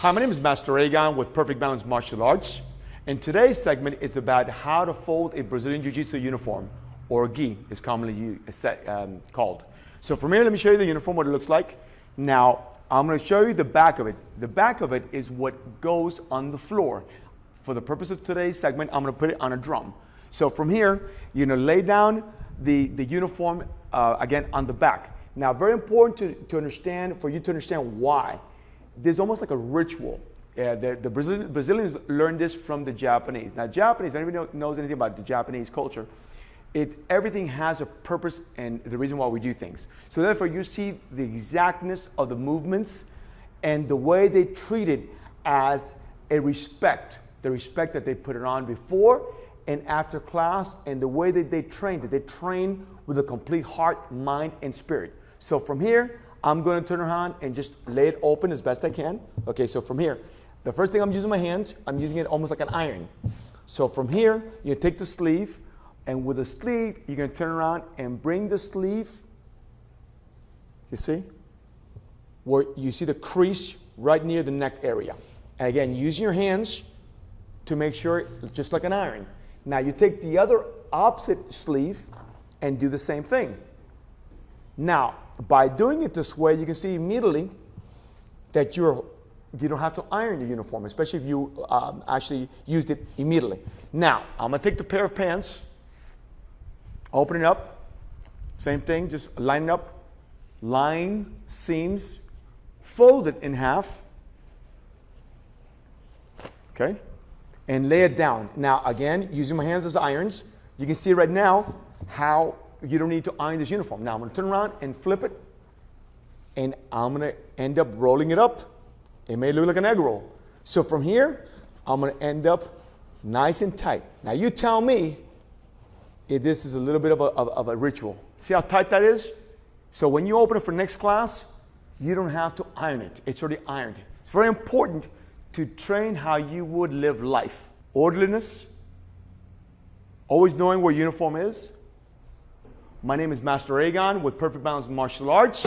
Hi, my name is Master Aegon with Perfect Balance Martial Arts. And today's segment is about how to fold a Brazilian Jiu-Jitsu uniform, or gi is commonly called. So from here, let me show you the uniform, what it looks like. Now, I'm going to show you the back of it. The back of it is what goes on the floor. For the purpose of today's segment, I'm going to put it on a drum. So from here, you're going to lay down the uniform again on the back. Now, very important to understand, for you to understand why. There's almost like a ritual. The Brazilians learned this from the Japanese. Now, Japanese, anybody knows anything about the Japanese culture, everything has a purpose and the reason why we do things. So therefore, you see the exactness of the movements and the way they treat it as a respect, the respect that they put it on before and after class, and the way that they train with a complete heart, mind, and spirit. So from here, I'm going to turn around and just lay it open as best I can. Okay, so from here, the first thing I'm using my hand, I'm using it almost like an iron. So from here, you take the sleeve, and with the sleeve, you're going to turn around and bring the sleeve, you see, where you see the crease right near the neck area. And again, using your hands to make sure it's just like an iron. Now you take the other opposite sleeve and do the same thing. Now, by doing it this way, you can see immediately that you don't have to iron the uniform, especially if you actually used it immediately. Now, I'm going to take the pair of pants, open it up, same thing, just line it up, line seams, fold it in half, okay, and lay it down. Now, again, using my hands as irons, you can see right now how you don't need to iron this uniform. Now I'm going to turn around and flip it, and I'm going to end up rolling it up. It may look like an egg roll. So from here, I'm going to end up nice and tight. Now you tell me if this is a little bit of a ritual. See how tight that is? So when you open it for next class, you don't have to iron it. It's already ironed. It's very important to train how you would live life. Orderliness, always knowing where uniform is. My name is Master Aegon with Perfect Balance Martial Arts.